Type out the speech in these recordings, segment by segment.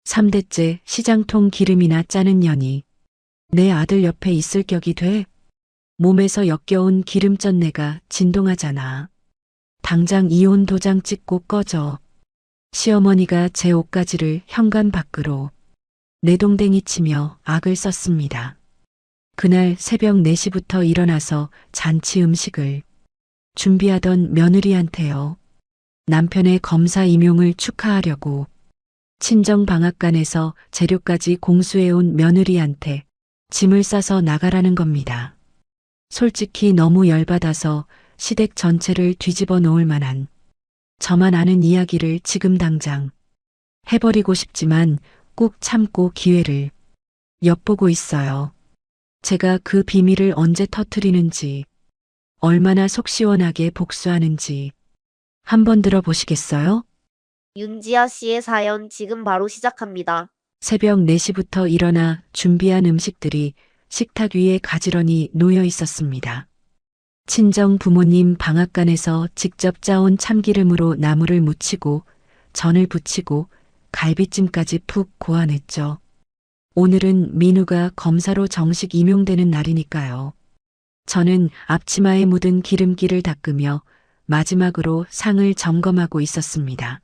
3대째 시장통 기름이나 짜는 년이 내 아들 옆에 있을 격이 돼? 몸에서 역겨운 기름전내가 진동하잖아. 당장 이혼 도장 찍고 꺼져. 시어머니가 제 옷가지를 현관 밖으로 내동댕이 치며 악을 썼습니다. 그날 새벽 4시부터 일어나서 잔치 음식을 준비하던 며느리한테요. 남편의 검사 임용을 축하하려고 친정 방앗간에서 재료까지 공수해온 며느리한테 짐을 싸서 나가라는 겁니다. 솔직히 너무 열받아서 시댁 전체를 뒤집어 놓을 만한 저만 아는 이야기를 지금 당장 해버리고 싶지만 꾹 참고 기회를 엿보고 있어요. 제가 그 비밀을 언제 터뜨리는지, 얼마나 속 시원하게 복수하는지 한번 들어보시겠어요? 윤지아 씨의 사연 지금 바로 시작합니다. 새벽 4시부터 일어나 준비한 음식들이 식탁 위에 가지런히 놓여 있었습니다. 친정 부모님 방앗간에서 직접 짜온 참기름으로 나물을 무치고 전을 부치고 갈비찜까지 푹 고안했죠. 오늘은 민우가 검사로 정식 임용되는 날이니까요. 저는 앞치마에 묻은 기름기를 닦으며 마지막으로 상을 점검하고 있었습니다.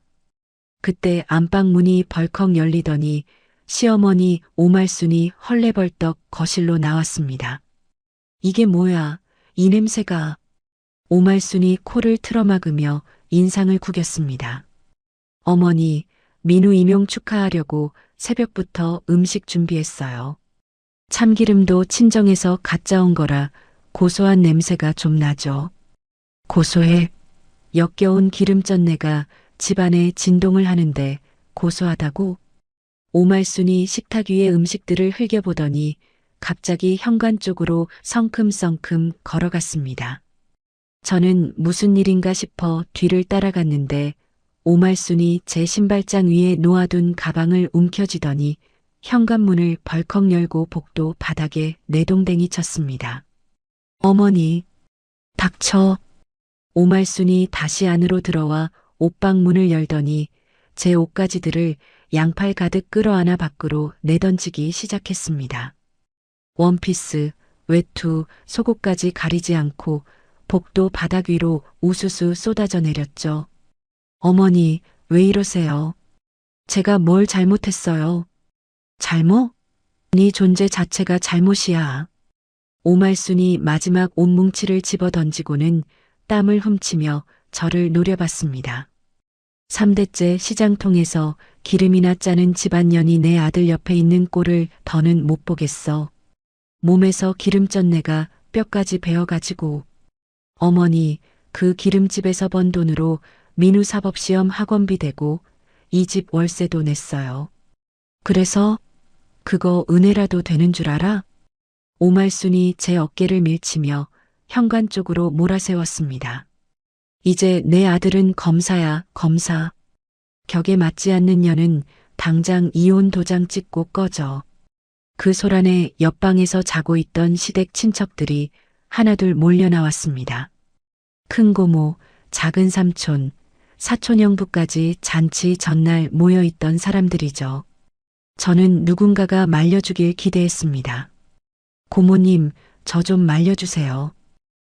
그때 안방 문이 벌컥 열리더니 시어머니 오말순이 헐레벌떡 거실로 나왔습니다. 이게 뭐야, 이 냄새가. 오말순이 코를 틀어막으며 인상을 구겼습니다. 어머니, 민우 임용 축하하려고 새벽부터 음식 준비했어요. 참기름도 친정에서 갓 짜온 거라 고소한 냄새가 좀 나죠. 고소해. 역겨운 기름전내가 집안에 진동을 하는데 고소하다고? 오말순이 식탁 위의 음식들을 흘겨보더니 갑자기 현관 쪽으로 성큼성큼 걸어갔습니다. 저는 무슨 일인가 싶어 뒤를 따라갔는데 오말순이 제 신발장 위에 놓아둔 가방을 움켜쥐더니 현관문을 벌컥 열고 복도 바닥에 내동댕이 쳤습니다. 어머니, 닥쳐. 오말순이 다시 안으로 들어와 옷방 문을 열더니 제 옷가지들을 양팔 가득 끌어안아 밖으로 내던지기 시작했습니다. 원피스, 외투, 속옷까지 가리지 않고 복도 바닥 위로 우수수 쏟아져 내렸죠. 어머니, 왜 이러세요? 제가 뭘 잘못했어요? 잘못? 네 존재 자체가 잘못이야. 오말순이 마지막 옷뭉치를 집어 던지고는 땀을 훔치며 저를 노려봤습니다. 3대째 시장통에서 기름이나 짜는 집안년이 내 아들 옆에 있는 꼴을 더는 못 보겠어. 몸에서 기름전내가 뼈까지 베어가지고. 어머니, 그 기름집에서 번 돈으로 민우 사법시험 학원비 대고 이 집 월세도 냈어요. 그래서 그거 은혜라도 되는 줄 알아? 오말순이 제 어깨를 밀치며 현관 쪽으로 몰아세웠습니다. 이제 내 아들은 검사야, 검사. 격에 맞지 않는 년은 당장 이혼 도장 찍고 꺼져. 그 소란에 옆방에서 자고 있던 시댁 친척들이 하나둘 몰려 나왔습니다. 큰 고모, 작은 삼촌, 사촌 형부까지 잔치 전날 모여있던 사람들이죠. 저는 누군가가 말려주길 기대했습니다. 고모님, 저 좀 말려주세요.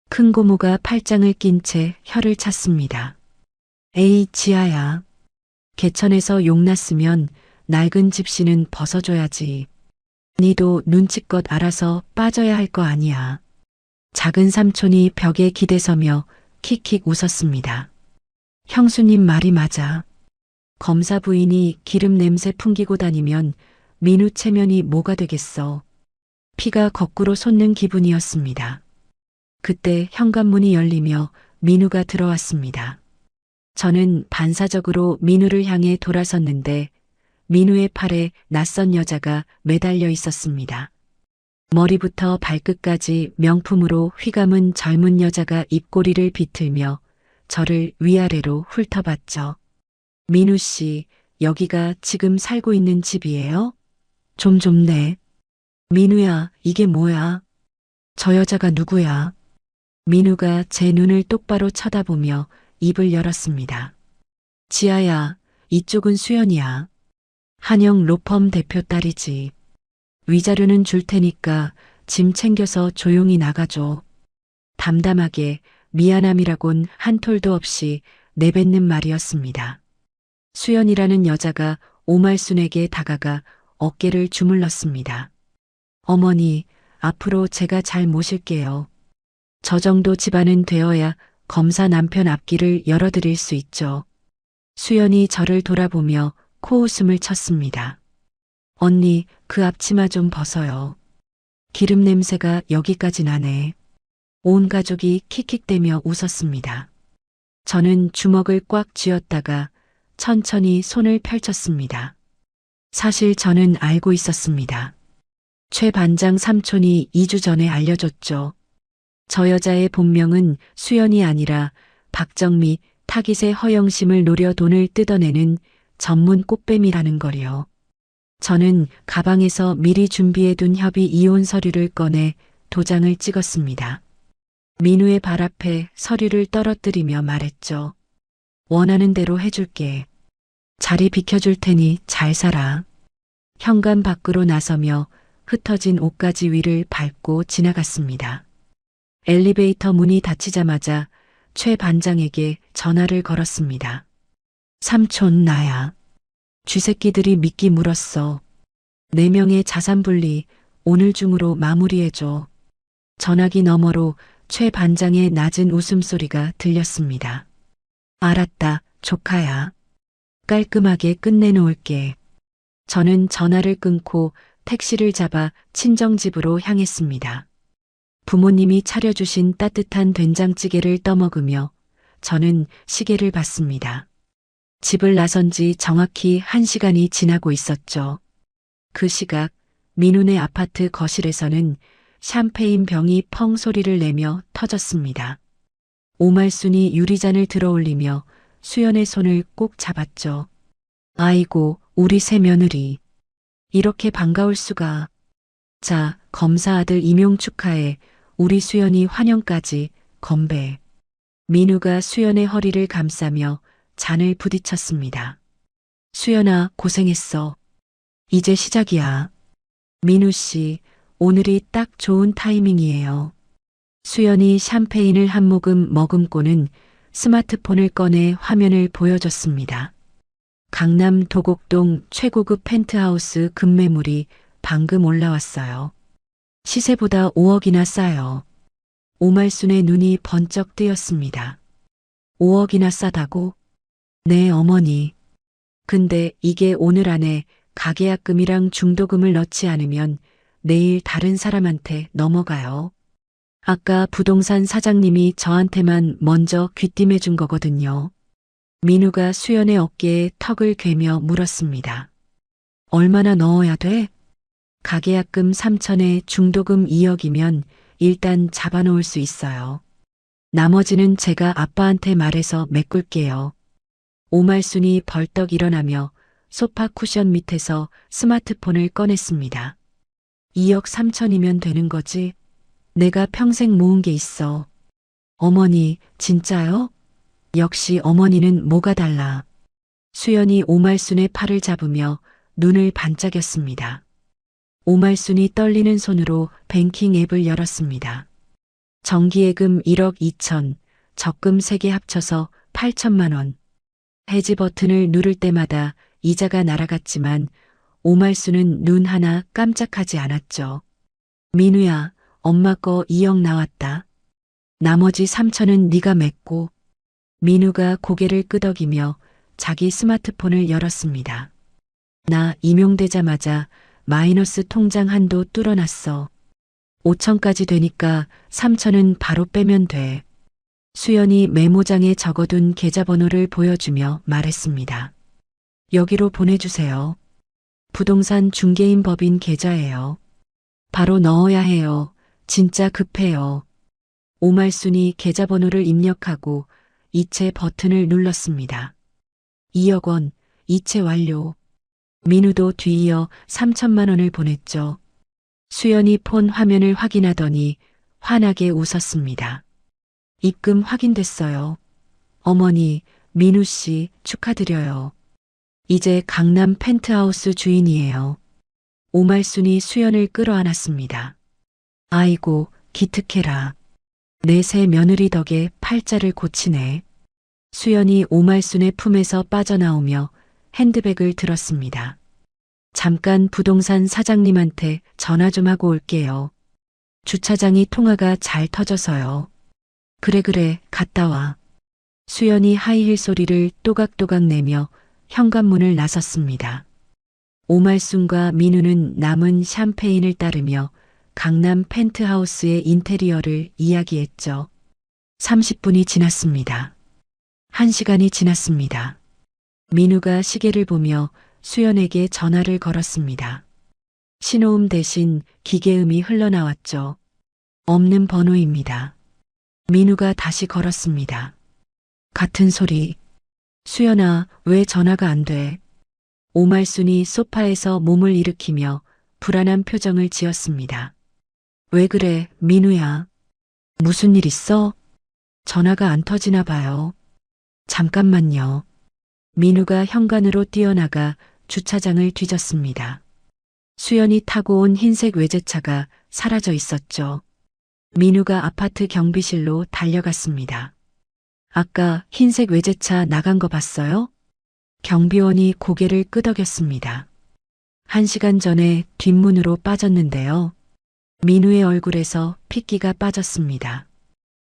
큰 고모가 팔짱을 낀 채 혀를 찼습니다. 에이, 지아야. 개천에서 용 났으면 낡은 집시는 벗어줘야지. 니도 눈치껏 알아서 빠져야 할 거 아니야. 작은 삼촌이 벽에 기대서며 킥킥 웃었습니다. 형수님 말이 맞아. 검사 부인이 기름 냄새 풍기고 다니면 민우 체면이 뭐가 되겠어. 피가 거꾸로 솟는 기분이었습니다. 그때 현관문이 열리며 민우가 들어왔습니다. 저는 반사적으로 민우를 향해 돌아섰는데 민우의 팔에 낯선 여자가 매달려 있었습니다. 머리부터 발끝까지 명품으로 휘감은 젊은 여자가 입꼬리를 비틀며 저를 위아래로 훑어봤죠. 민우 씨, 여기가 지금 살고 있는 집이에요? 좀 좁네. 민우야, 이게 뭐야? 저 여자가 누구야? 민우가 제 눈을 똑바로 쳐다보며 입을 열었습니다. 지아야, 이쪽은 수연이야. 한영 로펌 대표 딸이지. 위자료는 줄 테니까 짐 챙겨서 조용히 나가줘. 담담하게 미안함이라곤 한 톨도 없이 내뱉는 말이었습니다. 수연이라는 여자가 오말순에게 다가가 어깨를 주물렀습니다. 어머니, 앞으로 제가 잘 모실게요. 저 정도 집안은 되어야 검사 남편 앞길을 열어드릴 수 있죠. 수연이 저를 돌아보며 코웃음을 쳤습니다. 언니, 그 앞치마 좀 벗어요. 기름 냄새가 여기까지 나네. 온 가족이 킥킥대며 웃었습니다. 저는 주먹을 꽉 쥐었다가 천천히 손을 펼쳤습니다. 사실 저는 알고 있었습니다. 최 반장 삼촌이 2주 전에 알려줬죠. 저 여자의 본명은 수연이 아니라 박정미, 타깃의 허영심을 노려 돈을 뜯어내는 전문 꽃뱀이라는 거리요. 저는 가방에서 미리 준비해둔 협의 이혼 서류를 꺼내 도장을 찍었습니다. 민우의 발 앞에 서류를 떨어뜨리며 말했죠. 원하는 대로 해줄게. 자리 비켜줄 테니 잘 살아. 현관 밖으로 나서며 흩어진 옷가지 위를 밟고 지나갔습니다. 엘리베이터 문이 닫히자마자 최 반장에게 전화를 걸었습니다. 삼촌 나야. 쥐새끼들이 미끼 물었어. 4명의 자산 분리 오늘 중으로 마무리해줘. 전화기 너머로 최 반장의 낮은 웃음소리가 들렸습니다. 알았다, 조카야. 깔끔하게 끝내놓을게. 저는 전화를 끊고 택시를 잡아 친정집으로 향했습니다. 부모님이 차려주신 따뜻한 된장찌개를 떠먹으며 저는 시계를 봤습니다. 집을 나선 지 정확히 1시간이 지나고 있었죠. 그 시각 민훈의 아파트 거실에서는 샴페인 병이 펑 소리를 내며 터졌습니다. 오말순이 유리잔을 들어올리며 수연의 손을 꼭 잡았죠. 아이고, 우리 새며느리. 이렇게 반가울 수가. 자, 검사 아들 임용 축하해. 우리 수연이 환영까지. 건배. 민우가 수연의 허리를 감싸며 잔을 부딪혔습니다. 수연아, 고생했어. 이제 시작이야. 민우 씨, 오늘이 딱 좋은 타이밍이에요. 수연이 샴페인을 한 모금 머금고는 스마트폰을 꺼내 화면을 보여줬습니다. 강남 도곡동 최고급 펜트하우스 급매물이 방금 올라왔어요. 시세보다 5억이나 싸요. 오말순의 눈이 번쩍 뜨였습니다. 5억이나 싸다고? 네, 어머니. 근데 이게 오늘 안에 가계약금이랑 중도금을 넣지 않으면 내일 다른 사람한테 넘어가요. 아까 부동산 사장님이 저한테만 먼저 귀띔해 준 거거든요. 민우가 수연의 어깨에 턱을 괴며 물었습니다. 얼마나 넣어야 돼? 가계약금 3천에 중도금 2억이면 일단 잡아놓을 수 있어요. 나머지는 제가 아빠한테 말해서 메꿀게요. 오말순이 벌떡 일어나며 소파 쿠션 밑에서 스마트폰을 꺼냈습니다. 2억 3천이면 되는 거지? 내가 평생 모은 게 있어. 어머니, 진짜요? 역시 어머니는 뭐가 달라. 수연이 오말순의 팔을 잡으며 눈을 반짝였습니다. 오말순이 떨리는 손으로 뱅킹 앱을 열었습니다. 정기예금 1억 2천, 적금 3개 합쳐서 8천만 원. 해지 버튼을 누를 때마다 이자가 날아갔지만 오말순은 눈 하나 깜짝하지 않았죠. 민우야, 엄마 거 2억 나왔다. 나머지 3천은 네가 맺고. 민우가 고개를 끄덕이며 자기 스마트폰을 열었습니다. 나 임용되자마자 마이너스 통장 한도 뚫어놨어. 5천까지 되니까 3천은 바로 빼면 돼. 수연이 메모장에 적어둔 계좌번호를 보여주며 말했습니다. 여기로 보내주세요. 부동산 중개인 법인 계좌예요. 바로 넣어야 해요. 진짜 급해요. 오말순이 계좌번호를 입력하고 이체 버튼을 눌렀습니다. 2억 원, 이체 완료. 민우도 뒤이어 3천만 원을 보냈죠. 수연이 폰 화면을 확인하더니 환하게 웃었습니다. 입금 확인됐어요. 어머니, 민우 씨 축하드려요. 이제 강남 펜트하우스 주인이에요. 오말순이 수연을 끌어안았습니다. 아이고, 기특해라. 내 새 며느리 덕에 팔자를 고치네. 수연이 오말순의 품에서 빠져나오며 핸드백을 들었습니다. 잠깐 부동산 사장님한테 전화 좀 하고 올게요. 주차장이 통화가 잘 터져서요. 그래, 갔다 와. 수연이 하이힐 소리를 또각또각 내며 현관문을 나섰습니다. 오말순과 민우는 남은 샴페인을 따르며 강남 펜트하우스의 인테리어를 이야기했죠. 30분이 지났습니다. 1시간이 지났습니다. 민우가 시계를 보며 수연에게 전화를 걸었습니다. 신호음 대신 기계음이 흘러나왔죠. 없는 번호입니다. 민우가 다시 걸었습니다. 같은 소리. 수연아, 왜 전화가 안 돼? 오말순이 소파에서 몸을 일으키며 불안한 표정을 지었습니다. 왜 그래, 민우야? 무슨 일 있어? 전화가 안 터지나 봐요. 잠깐만요. 민우가 현관으로 뛰어나가 주차장을 뒤졌습니다. 수연이 타고 온 흰색 외제차가 사라져 있었죠. 민우가 아파트 경비실로 달려갔습니다. 아까 흰색 외제차 나간 거 봤어요? 경비원이 고개를 끄덕였습니다. 1시간 전에 뒷문으로 빠졌는데요. 민우의 얼굴에서 핏기가 빠졌습니다.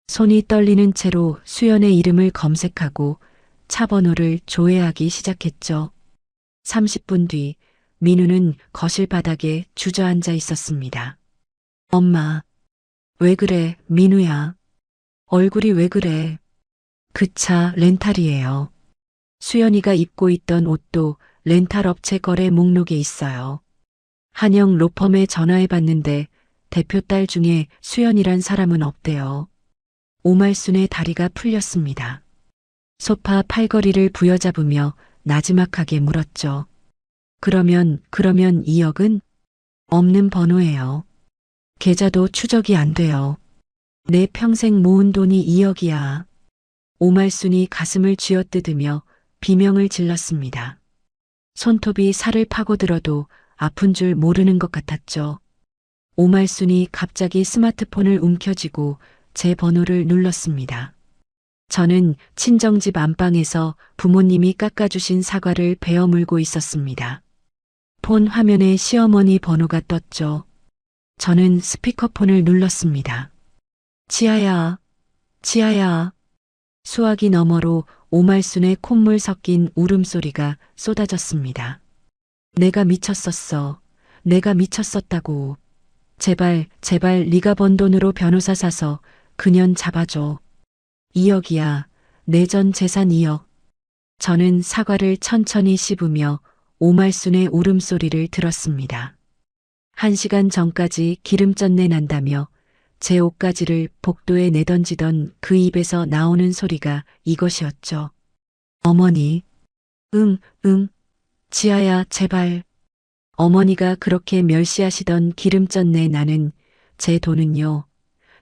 손이 떨리는 채로 수연의 이름을 검색하고 차 번호를 조회하기 시작했죠. 30분 뒤 민우는 거실 바닥에 주저앉아 있었습니다. 엄마, 왜 그래, 민우야? 얼굴이 왜 그래? 그 차 렌탈이에요. 수연이가 입고 있던 옷도 렌탈 업체 거래 목록에 있어요. 한영 로펌에 전화해봤는데 대표 딸 중에 수연이란 사람은 없대요. 오말순의 다리가 풀렸습니다. 소파 팔걸이를 부여잡으며 나지막하게 물었죠. 그러면 2억은? 없는 번호예요. 계좌도 추적이 안 돼요. 내 평생 모은 돈이 2억이야. 오말순이 가슴을 쥐어뜯으며 비명을 질렀습니다. 손톱이 살을 파고들어도 아픈 줄 모르는 것 같았죠. 오말순이 갑자기 스마트폰을 움켜쥐고 제 번호를 눌렀습니다. 저는 친정집 안방에서 부모님이 깎아주신 사과를 베어 물고 있었습니다. 폰 화면에 시어머니 번호가 떴죠. 저는 스피커폰을 눌렀습니다. 지아야, 지아야. 수화기 너머로 오말순의 콧물 섞인 울음소리가 쏟아졌습니다. 내가 미쳤었어. 내가 미쳤었다고. 제발 네가 번 돈으로 변호사 사서 그년 잡아줘. 2억이야. 내 전 재산 2억. 저는 사과를 천천히 씹으며 오말순의 울음소리를 들었습니다. 1시간 전까지 기름전내 난다며 제 옷가지를 복도에 내던지던 그 입에서 나오는 소리가 이것이었죠. 어머니. 응. 지아야, 제발. 어머니가 그렇게 멸시하시던 기름전내 나는 제 돈은요.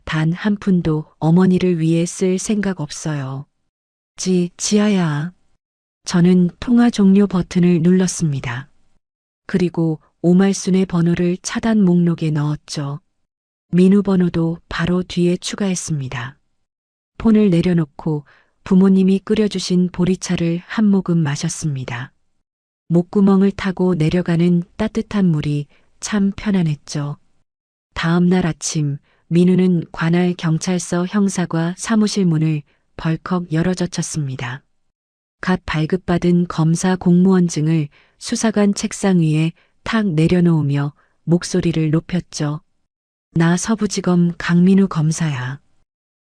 단 한 푼도 어머니를 위해 쓸 생각 없어요. 지아야. 저는 통화 종료 버튼을 눌렀습니다. 그리고 오말순의 번호를 차단 목록에 넣었죠. 민우 번호도 바로 뒤에 추가했습니다. 폰을 내려놓고 부모님이 끓여주신 보리차를 한 모금 마셨습니다. 목구멍을 타고 내려가는 따뜻한 물이 참 편안했죠. 다음 날 아침 민우는 관할 경찰서 형사과 사무실 문을 벌컥 열어젖혔습니다. 갓 발급받은 검사 공무원증을 수사관 책상 위에 탁 내려놓으며 목소리를 높였죠. 나 서부지검 강민우 검사야.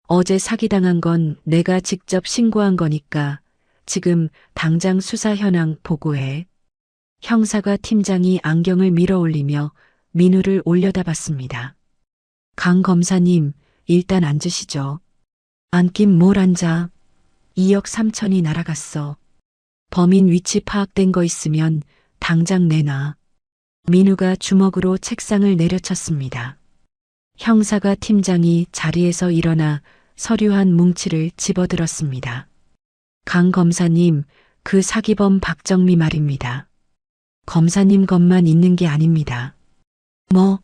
어제 사기당한 건 내가 직접 신고한 거니까 지금 당장 수사 현황 보고해. 형사과 팀장이 안경을 밀어올리며 민우를 올려다봤습니다. 강 검사님, 일단 앉으시죠. 앉긴 뭘 앉아. 2억 3천이 날아갔어. 범인 위치 파악된 거 있으면 당장 내놔. 민우가 주먹으로 책상을 내려쳤습니다. 형사가 팀장이 자리에서 일어나 서류 한 뭉치를 집어들었습니다. 강 검사님, 그 사기범 박정미 말입니다. 검사님 것만 있는 게 아닙니다. 뭐?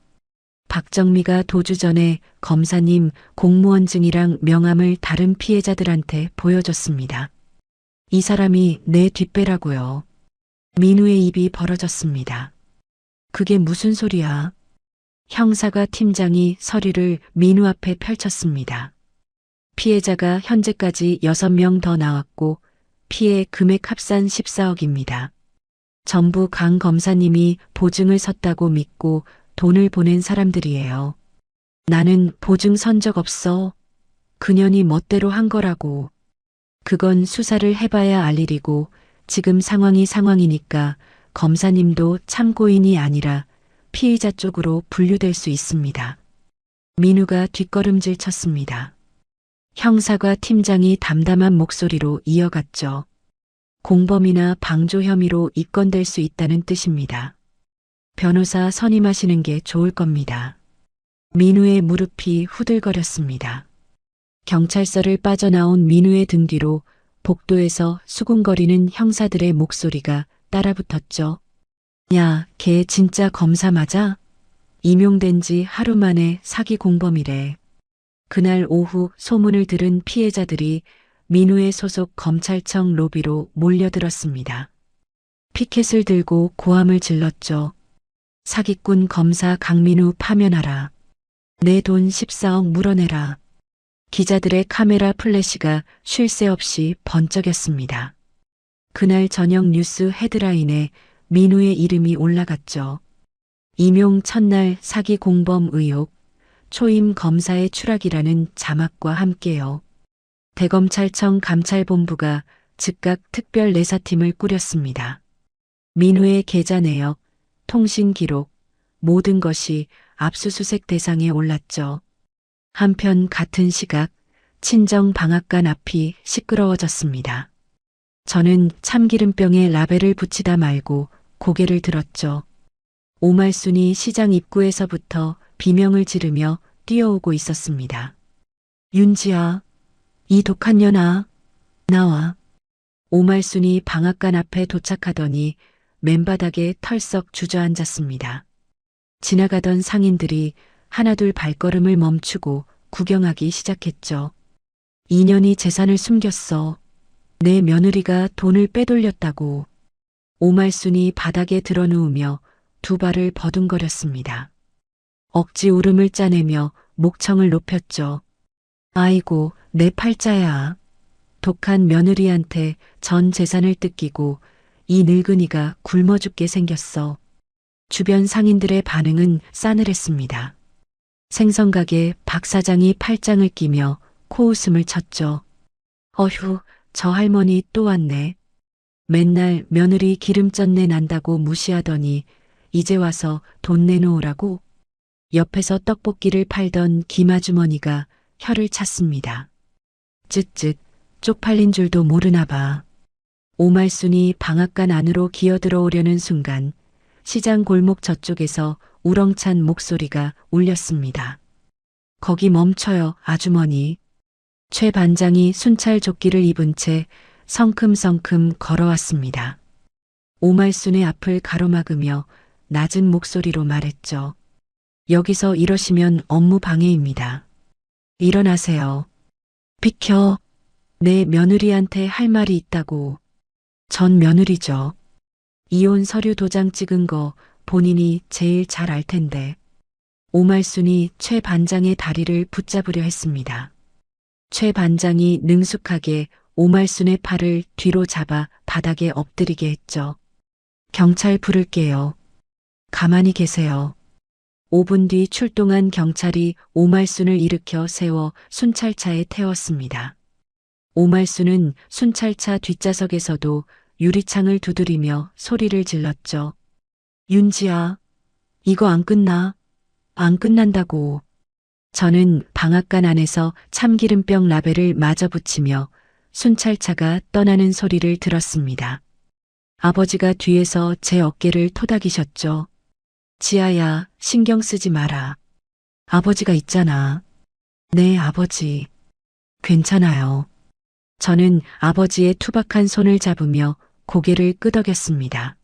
박정미가 도주 전에 검사님 공무원증이랑 명함을 다른 피해자들한테 보여줬습니다. 이 사람이 내 뒷배라고요. 민우의 입이 벌어졌습니다. 그게 무슨 소리야? 형사과 팀장이 서류를 민우 앞에 펼쳤습니다. 피해자가 현재까지 6명 더 나왔고 피해 금액 합산 14억입니다. 전부 강 검사님이 보증을 섰다고 믿고 돈을 보낸 사람들이에요. 나는 보증 선 적 없어. 그년이 멋대로 한 거라고. 그건 수사를 해봐야 알 일이고 지금 상황이 상황이니까 검사님도 참고인이 아니라 피의자 쪽으로 분류될 수 있습니다. 민우가 뒷걸음질 쳤습니다. 형사과 팀장이 담담한 목소리로 이어갔죠. 공범이나 방조 혐의로 입건될 수 있다는 뜻입니다. 변호사 선임하시는 게 좋을 겁니다. 민우의 무릎이 후들거렸습니다. 경찰서를 빠져나온 민우의 등 뒤로 복도에서 수군거리는 형사들의 목소리가 따라붙었죠. 야, 걔 진짜 검사 맞아? 임용된 지 하루 만에 사기 공범이래. 그날 오후 소문을 들은 피해자들이 민우의 소속 검찰청 로비로 몰려들었습니다. 피켓을 들고 고함을 질렀죠. 사기꾼 검사 강민우 파면하라. 내 돈 14억 물어내라. 기자들의 카메라 플래시가 쉴 새 없이 번쩍였습니다. 그날 저녁 뉴스 헤드라인에 민우의 이름이 올라갔죠. 임용 첫날 사기 공범 의혹, 초임 검사의 추락이라는 자막과 함께요. 대검찰청 감찰본부가 즉각 특별 내사팀을 꾸렸습니다. 민우의 계좌 내역, 통신 기록, 모든 것이 압수수색 대상에 올랐죠. 한편 같은 시각 친정 방앗간 앞이 시끄러워졌습니다. 저는 참기름병에 라벨을 붙이다 말고 고개를 들었죠. 오말순이 시장 입구에서부터 비명을 지르며 뛰어오고 있었습니다. 윤지아, 이 독한 년아, 나와. 오말순이 방앗간 앞에 도착하더니 맨바닥에 털썩 주저앉았습니다. 지나가던 상인들이 하나둘 발걸음을 멈추고 구경하기 시작했죠. 2년이 재산을 숨겼어. 내 며느리가 돈을 빼돌렸다고. 오말순이 바닥에 드러누우며 두 발을 버둥거렸습니다. 억지 울음을 짜내며 목청을 높였죠. 아이고, 내 팔자야. 독한 며느리한테 전 재산을 뜯기고 이 늙은이가 굶어 죽게 생겼어. 주변 상인들의 반응은 싸늘했습니다. 생선가게 박 사장이 팔짱을 끼며 코웃음을 쳤죠. 어휴, 저 할머니 또 왔네. 맨날 며느리 기름전내 난다고 무시하더니 이제 와서 돈 내놓으라고? 옆에서 떡볶이를 팔던 김아주머니가 혀를 찼습니다. 쯧쯧, 쪽팔린 줄도 모르나 봐. 오말순이 방앗간 안으로 기어들어오려는 순간 시장 골목 저쪽에서 우렁찬 목소리가 울렸습니다. 거기 멈춰요, 아주머니. 최 반장이 순찰 조끼를 입은 채 성큼성큼 걸어왔습니다. 오말순의 앞을 가로막으며 낮은 목소리로 말했죠. 여기서 이러시면 업무 방해입니다. 일어나세요. 비켜. 내 며느리한테 할 말이 있다고. 전 며느리죠. 이혼 서류 도장 찍은 거 본인이 제일 잘 알 텐데. 오말순이 최 반장의 다리를 붙잡으려 했습니다. 최 반장이 능숙하게 오말순의 팔을 뒤로 잡아 바닥에 엎드리게 했죠. 경찰 부를게요. 가만히 계세요. 5분 뒤 출동한 경찰이 오말순을 일으켜 세워 순찰차에 태웠습니다. 오말순은 순찰차 뒷좌석에서도 유리창을 두드리며 소리를 질렀죠. 윤지아, 이거 안 끝나? 안 끝난다고. 저는 방앗간 안에서 참기름병 라벨을 마저 붙이며 순찰차가 떠나는 소리를 들었습니다. 아버지가 뒤에서 제 어깨를 토닥이셨죠. 지아야, 신경 쓰지 마라. 아버지가 있잖아. 네, 아버지. 괜찮아요. 저는 아버지의 투박한 손을 잡으며 고개를 끄덕였습니다.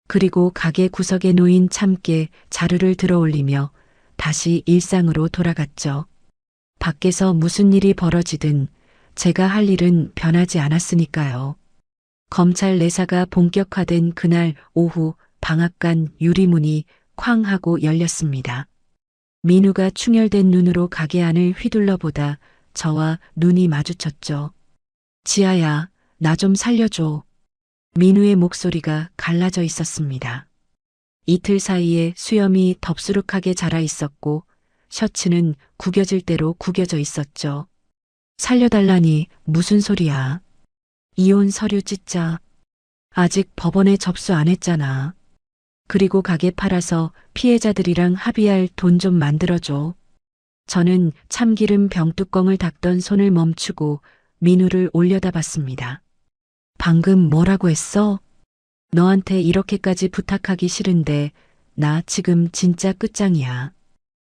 그리고 가게 구석에 놓인 참깨 자루를 들어 올리며 다시 일상으로 돌아갔죠. 밖에서 무슨 일이 벌어지든 제가 할 일은 변하지 않았으니까요. 검찰 내사가 본격화된 그날 오후 방앗간 유리문이 쾅 하고 열렸습니다. 민우가 충혈된 눈으로 가게 안을 휘둘러 보다 저와 눈이 마주쳤죠. 지아야, 나 좀 살려줘. 민우의 목소리가 갈라져 있었습니다. 이틀 사이에 수염이 덥수룩하게 자라 있었고 셔츠는 구겨질 대로 구겨져 있었죠. 살려달라니 무슨 소리야. 이혼 서류 찢자. 아직 법원에 접수 안 했잖아. 그리고 가게 팔아서 피해자들이랑 합의할 돈 좀 만들어줘. 저는 참기름 병뚜껑을 닦던 손을 멈추고 민우를 올려다봤습니다. 방금 뭐라고 했어? 너한테 이렇게까지 부탁하기 싫은데 나 지금 진짜 끝장이야.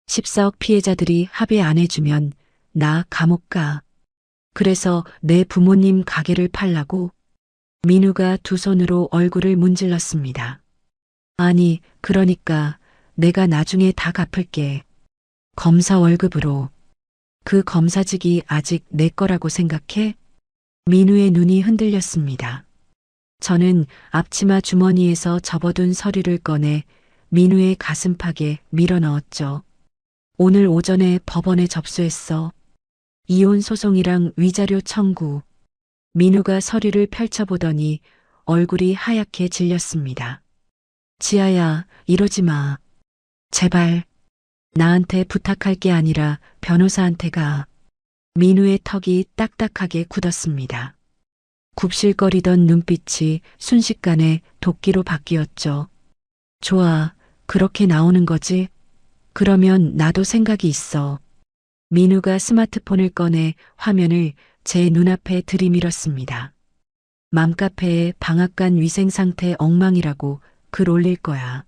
14억 피해자들이 합의 안 해주면 나 감옥 가. 그래서 내 부모님 가게를 팔라고? 민우가 두 손으로 얼굴을 문질렀습니다. 아니, 그러니까 내가 나중에 다 갚을게. 검사 월급으로. 그 검사직이 아직 내 거라고 생각해? 민우의 눈이 흔들렸습니다. 저는 앞치마 주머니에서 접어둔 서류를 꺼내 민우의 가슴팍에 밀어 넣었죠. 오늘 오전에 법원에 접수했어. 이혼 소송이랑 위자료 청구. 민우가 서류를 펼쳐보더니 얼굴이 하얗게 질렸습니다. 지아야, 이러지 마. 제발. 나한테 부탁할 게 아니라 변호사한테 가. 민우의 턱이 딱딱하게 굳었습니다. 굽실거리던 눈빛이 순식간에 도끼로 바뀌었죠. 좋아, 그렇게 나오는 거지? 그러면 나도 생각이 있어. 민우가 스마트폰을 꺼내 화면을 제 눈앞에 들이밀었습니다. 맘카페에 방앗간 위생 상태 엉망이라고 글 올릴 거야.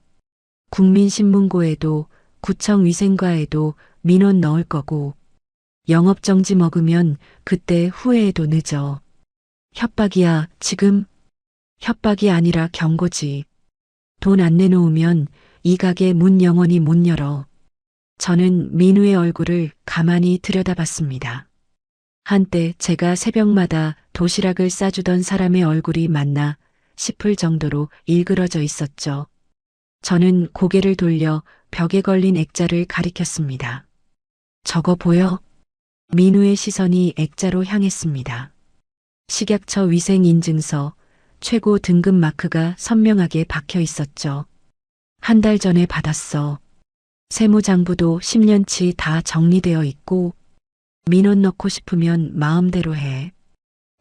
국민신문고에도 구청 위생과에도 민원 넣을 거고 영업정지 먹으면 그때 후회해도 늦어. 협박이야, 지금? 협박이 아니라 경고지. 돈 안 내놓으면 이 가게 문 영원히 못 열어. 저는 민우의 얼굴을 가만히 들여다봤습니다. 한때 제가 새벽마다 도시락을 싸주던 사람의 얼굴이 맞나 싶을 정도로 일그러져 있었죠. 저는 고개를 돌려 벽에 걸린 액자를 가리켰습니다. 저거 보여? 민우의 시선이 액자로 향했습니다. 식약처 위생인증서 최고 등급 마크가 선명하게 박혀 있었죠. 한 달 전에 받았어. 세무장부도 10년치 다 정리되어 있고 민원 넣고 싶으면 마음대로 해.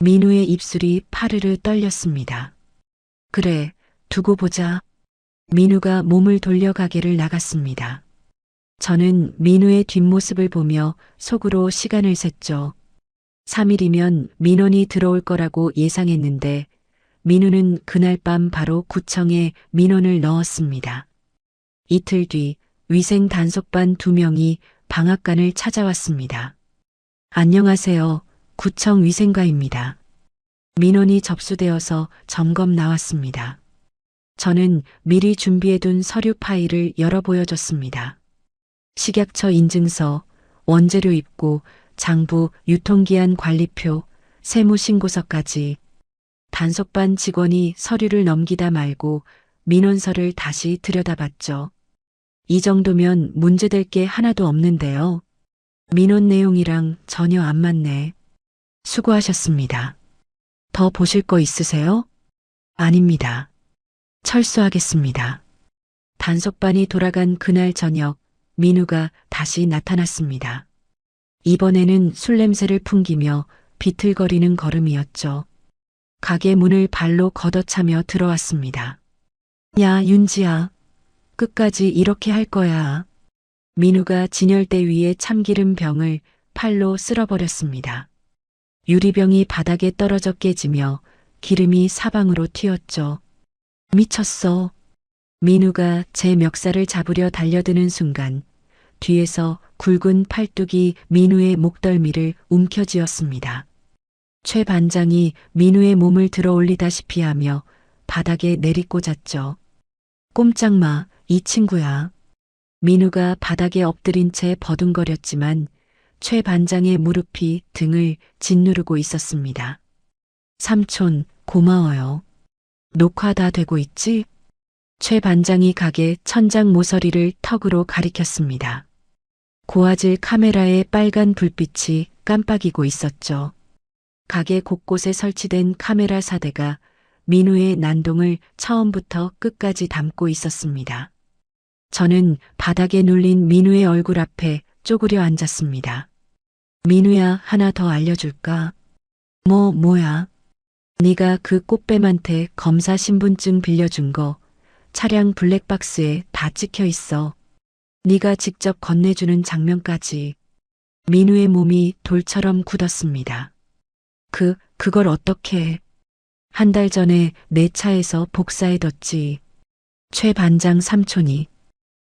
민우의 입술이 파르르 떨렸습니다. 그래, 두고 보자. 민우가 몸을 돌려 가게를 나갔습니다. 저는 민우의 뒷모습을 보며 속으로 시간을 셌죠. 3일이면 민원이 들어올 거라고 예상했는데 민우는 그날 밤 바로 구청에 민원을 넣었습니다. 이틀 뒤 위생 단속반 2명이 방앗간을 찾아왔습니다. 안녕하세요. 구청 위생과입니다. 민원이 접수되어서 점검 나왔습니다. 저는 미리 준비해둔 서류 파일을 열어 보여줬습니다. 식약처 인증서, 원재료 입고, 장부, 유통기한 관리표, 세무신고서까지. 단속반 직원이 서류를 넘기다 말고 민원서를 다시 들여다봤죠. 이 정도면 문제될 게 하나도 없는데요. 민원 내용이랑 전혀 안 맞네. 수고하셨습니다. 더 보실 거 있으세요? 아닙니다. 철수하겠습니다. 단속반이 돌아간 그날 저녁 민우가 다시 나타났습니다. 이번에는 술 냄새를 풍기며 비틀거리는 걸음이었죠. 가게 문을 발로 걷어차며 들어왔습니다. 야, 윤지야. 끝까지 이렇게 할 거야. 민우가 진열대 위에 참기름 병을 팔로 쓸어버렸습니다. 유리병이 바닥에 떨어져 깨지며 기름이 사방으로 튀었죠. 미쳤어. 민우가 제 멱살을 잡으려 달려드는 순간 뒤에서 굵은 팔뚝이 민우의 목덜미를 움켜쥐었습니다. 최 반장이 민우의 몸을 들어 올리다시피 하며 바닥에 내리꽂았죠. 꼼짝 마, 이 친구야. 민우가 바닥에 엎드린 채 버둥거렸지만 최 반장의 무릎이 등을 짓누르고 있었습니다. 삼촌, 고마워요. 녹화 다 되고 있지? 최 반장이 가게 천장 모서리를 턱으로 가리켰습니다. 고화질 카메라의 빨간 불빛이 깜빡이고 있었죠. 가게 곳곳에 설치된 카메라 사대가 민우의 난동을 처음부터 끝까지 담고 있었습니다. 저는 바닥에 눌린 민우의 얼굴 앞에 쪼그려 앉았습니다. 민우야, 하나 더 알려줄까? 뭐야? 네가 그 꽃뱀한테 검사 신분증 빌려준 거 차량 블랙박스에 다 찍혀 있어. 네가 직접 건네주는 장면까지. 민우의 몸이 돌처럼 굳었습니다. 그걸 어떻게 해? 한 달 전에 내 차에서 복사해뒀지. 최 반장 삼촌이.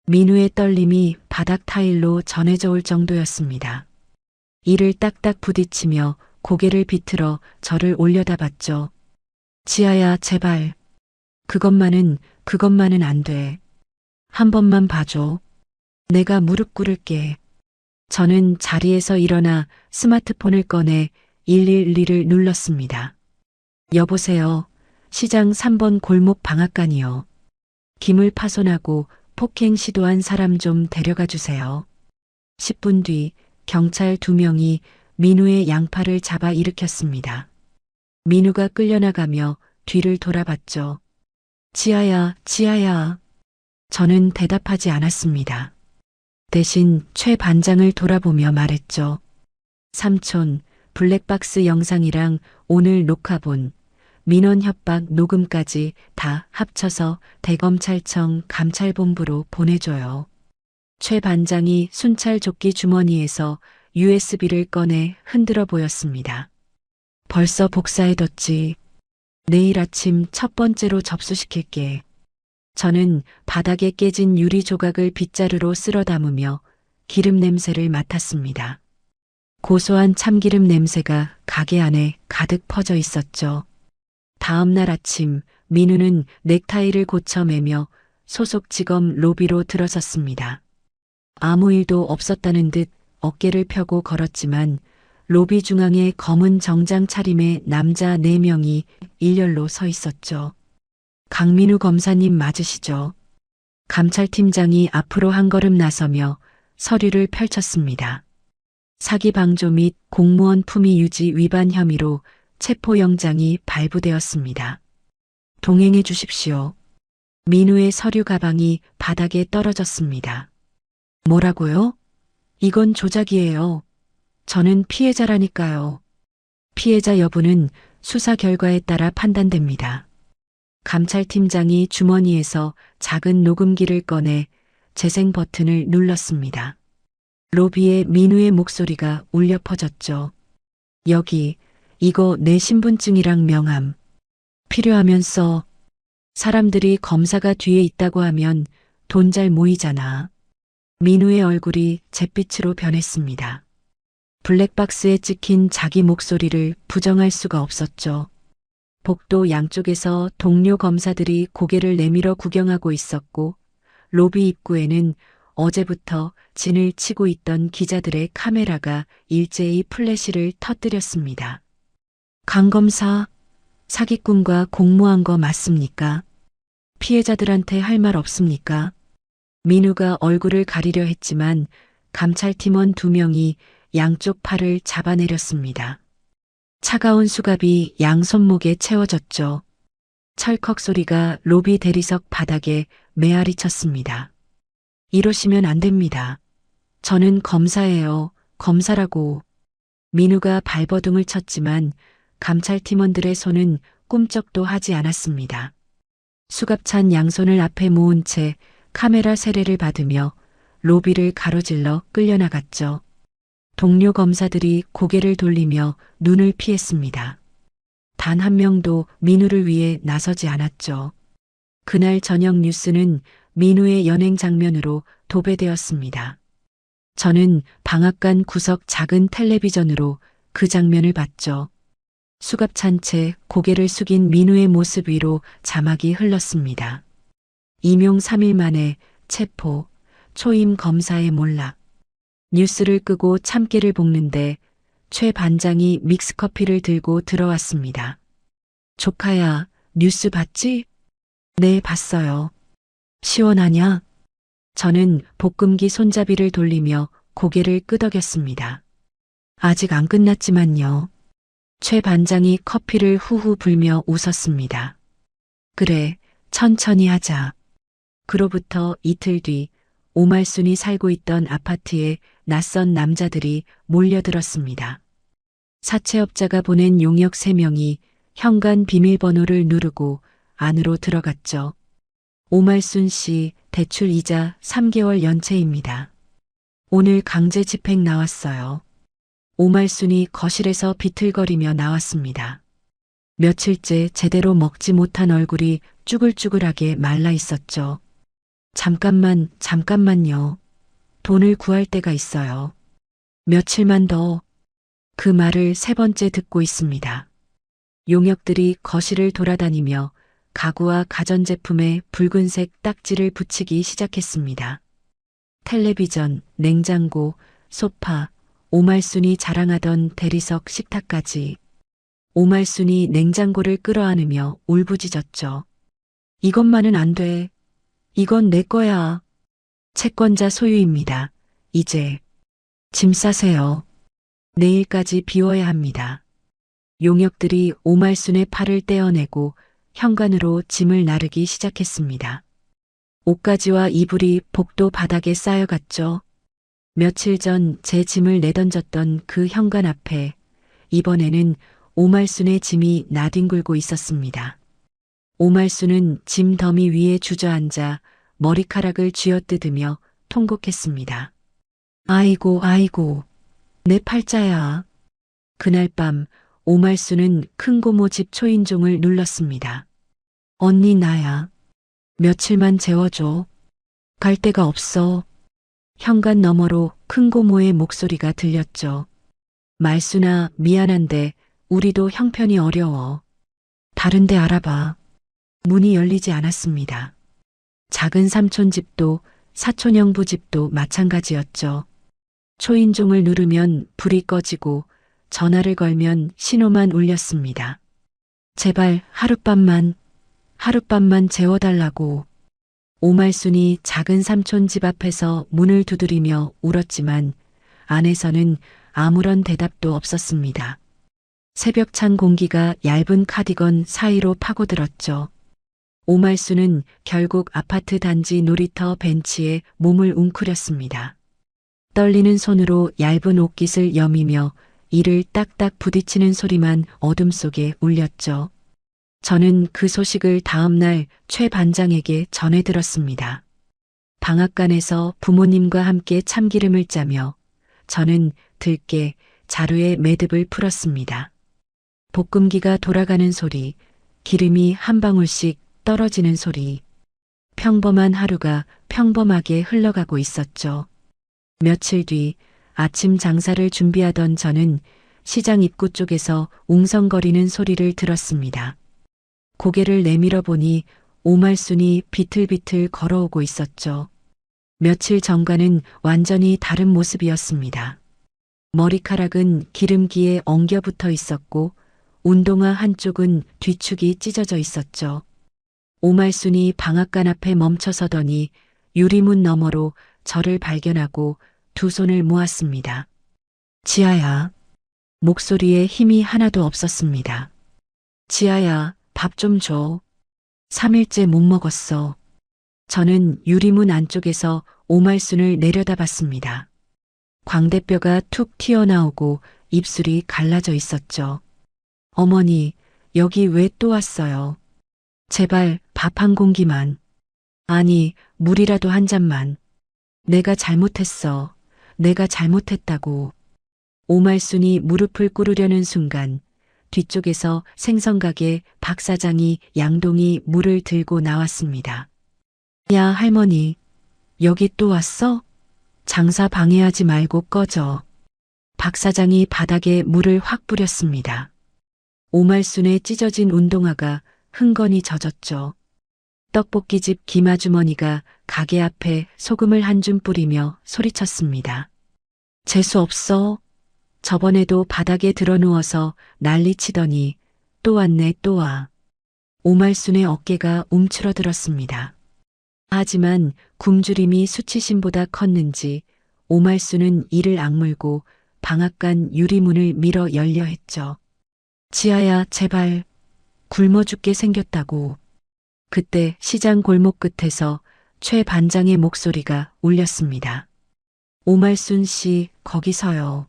민우의 떨림이 바닥 타일로 전해져 올 정도였습니다. 이를 딱딱 부딪히며 고개를 비틀어 저를 올려다봤죠. 지아야, 제발. 그것만은 안 돼. 한 번만 봐줘. 내가 무릎 꿇을게. 저는 자리에서 일어나 스마트폰을 꺼내 112를 눌렀습니다. 여보세요. 시장 3번 골목 방앗간이요. 김을 파손하고 폭행 시도한 사람 좀 데려가 주세요. 10분 뒤 경찰 2명이 민우의 양팔을 잡아 일으켰습니다. 민우가 끌려나가며 뒤를 돌아봤죠. 지아야. 저는 대답하지 않았습니다. 대신 최 반장을 돌아보며 말했죠. 삼촌, 블랙박스 영상이랑 오늘 녹화본, 민원 협박 녹음까지 다 합쳐서 대검찰청 감찰본부로 보내줘요. 최 반장이 순찰 조끼 주머니에서 USB를 꺼내 흔들어 보였습니다. 벌써 복사해뒀지. 내일 아침 첫 번째로 접수시킬게. 저는 바닥에 깨진 유리 조각을 빗자루로 쓸어 담으며 기름 냄새를 맡았습니다. 고소한 참기름 냄새가 가게 안에 가득 퍼져 있었죠. 다음 날 아침 민우는 넥타이를 고쳐 매며 소속직업 로비로 들어섰습니다. 아무 일도 없었다는 듯 어깨를 펴고 걸었지만 로비 중앙에 검은 정장 차림의 남자 4명이 일렬로 서 있었죠. 강민우 검사님 맞으시죠? 감찰팀장이 앞으로 한 걸음 나서며 서류를 펼쳤습니다. 사기 방조 및 공무원 품위 유지 위반 혐의로 체포영장이 발부되었습니다. 동행해 주십시오. 민우의 서류 가방이 바닥에 떨어졌습니다. 뭐라고요? 이건 조작이에요. 저는 피해자라니까요. 피해자 여부는 수사 결과에 따라 판단됩니다. 감찰팀장이 주머니에서 작은 녹음기를 꺼내 재생 버튼을 눌렀습니다. 로비에 민우의 목소리가 울려 퍼졌죠. 여기, 이거 내 신분증이랑 명함. 필요하면 써. 사람들이 검사가 뒤에 있다고 하면 돈 잘 모이잖아. 민우의 얼굴이 잿빛으로 변했습니다. 블랙박스에 찍힌 자기 목소리를 부정할 수가 없었죠. 복도 양쪽에서 동료 검사들이 고개를 내밀어 구경하고 있었고 로비 입구에는 어제부터 진을 치고 있던 기자들의 카메라가 일제히 플래시를 터뜨렸습니다. 강 검사, 사기꾼과 공모한 거 맞습니까? 피해자들한테 할 말 없습니까? 민우가 얼굴을 가리려 했지만 감찰팀원 2명이 양쪽 팔을 잡아내렸습니다. 차가운 수갑이 양 손목에 채워졌죠. 철컥 소리가 로비 대리석 바닥에 메아리 쳤습니다. 이러시면 안 됩니다. 저는 검사예요. 검사라고. 민우가 발버둥을 쳤지만 감찰팀원들의 손은 꿈쩍도 하지 않았습니다. 수갑찬 양손을 앞에 모은 채 카메라 세례를 받으며 로비를 가로질러 끌려나갔죠. 동료 검사들이 고개를 돌리며 눈을 피했습니다. 단 한 명도 민우를 위해 나서지 않았죠. 그날 저녁 뉴스는 민우의 연행 장면으로 도배되었습니다. 저는 방앗간 구석 작은 텔레비전으로 그 장면을 봤죠. 수갑찬 채 고개를 숙인 민우의 모습 위로 자막이 흘렀습니다. 임용 3일 만에 체포, 초임 검사의 몰락. 뉴스를 끄고 참깨를 볶는데 최 반장이 믹스커피를 들고 들어왔습니다. 조카야, 뉴스 봤지? 네, 봤어요. 시원하냐? 저는 볶음기 손잡이를 돌리며 고개를 끄덕였습니다. 아직 안 끝났지만요. 최 반장이 커피를 후후 불며 웃었습니다. 그래, 천천히 하자. 그로부터 이틀 뒤 오말순이 살고 있던 아파트에 낯선 남자들이 몰려들었습니다. 사채업자가 보낸 용역 3명이 현관 비밀번호를 누르고 안으로 들어갔죠. 오말순 씨 대출 이자 3개월 연체입니다. 오늘 강제 집행 나왔어요. 오말순이 거실에서 비틀거리며 나왔습니다. 며칠째 제대로 먹지 못한 얼굴이 쭈글쭈글하게 말라 있었죠. 잠깐만요. 돈을 구할 데가 있어요. 며칠만 더. 그 말을 3번째 듣고 있습니다. 용역들이 거실을 돌아다니며 가구와 가전제품에 붉은색 딱지를 붙이기 시작했습니다. 텔레비전, 냉장고, 소파, 오말순이 자랑하던 대리석 식탁까지. 오말순이 냉장고를 끌어안으며 울부짖었죠. 이것만은 안 돼. 이건 내 거야. 채권자 소유입니다. 이제 짐 싸세요. 내일까지 비워야 합니다. 용역들이 오말순의 팔을 떼어내고 현관으로 짐을 나르기 시작했습니다. 옷가지와 이불이 복도 바닥에 쌓여갔죠. 며칠 전 제 짐을 내던졌던 그 현관 앞에 이번에는 오말순의 짐이 나뒹굴고 있었습니다. 오말순은 짐 더미 위에 주저앉아 머리카락을 쥐어뜯으며 통곡했습니다. 아이고, 내 팔자야. 그날 밤 오말순은 큰 고모 집 초인종을 눌렀습니다. 언니 나야. 며칠만 재워줘. 갈 데가 없어. 현관 너머로 큰 고모의 목소리가 들렸죠. 말순아, 미안한데 우리도 형편이 어려워. 다른 데 알아봐. 문이 열리지 않았습니다. 작은 삼촌 집도 사촌 형부 집도 마찬가지였죠. 초인종을 누르면 불이 꺼지고 전화를 걸면 신호만 울렸습니다. 제발 하룻밤만 재워달라고. 오말순이 작은 삼촌 집 앞에서 문을 두드리며 울었지만 안에서는 아무런 대답도 없었습니다. 새벽찬 공기가 얇은 카디건 사이로 파고들었죠. 오말순은 결국 아파트 단지 놀이터 벤치에 몸을 웅크렸습니다. 떨리는 손으로 얇은 옷깃을 여미며 이를 딱딱 부딪히는 소리만 어둠 속에 울렸죠. 저는 그 소식을 다음 날 최 반장에게 전해 들었습니다. 방앗간에서 부모님과 함께 참기름을 짜며 저는 들깨, 자루에 매듭을 풀었습니다. 볶음기가 돌아가는 소리, 기름이 한 방울씩 떨어지는 소리. 평범한 하루가 평범하게 흘러가고 있었죠. 며칠 뒤 아침 장사를 준비하던 저는 시장 입구 쪽에서 웅성거리는 소리를 들었습니다. 고개를 내밀어 보니 오말순이 비틀비틀 걸어오고 있었죠. 며칠 전과는 완전히 다른 모습이었습니다. 머리카락은 기름기에 엉겨붙어 있었고 운동화 한쪽은 뒤축이 찢어져 있었죠. 오말순이 방앗간 앞에 멈춰서더니 유리문 너머로 저를 발견하고 두 손을 모았습니다. 지아야. 목소리에 힘이 하나도 없었습니다. 지아야, 밥 좀 줘. 3일째 못 먹었어. 저는 유리문 안쪽에서 오말순을 내려다봤습니다. 광대뼈가 툭 튀어나오고 입술이 갈라져 있었죠. 어머니, 여기 왜 또 왔어요? 제발 밥 한 공기만. 아니, 물이라도 한 잔만. 내가 잘못했어. 내가 잘못했다고. 오말순이 무릎을 꿇으려는 순간 뒤쪽에서 생선가게 박 사장이 양동이 물을 들고 나왔습니다. 야, 할머니. 여기 또 왔어? 장사 방해하지 말고 꺼져. 박 사장이 바닥에 물을 확 뿌렸습니다. 오말순의 찢어진 운동화가 흥건히 젖었죠. 떡볶이집 김아주머니가 가게 앞에 소금을 한 줌 뿌리며 소리쳤습니다. 재수 없어. 저번에도 바닥에 드러누워서 난리치더니 또 왔네 또 와. 오말순의 어깨가 움츠러들었습니다. 하지만 굶주림이 수치심보다 컸는지 오말순은 이를 악물고 방앗간 유리문을 밀어 열려 했죠. 지아야 제발 굶어 죽게 생겼다고. 그때 시장 골목 끝에서 최 반장의 목소리가 울렸습니다. 오말순 씨 거기서요.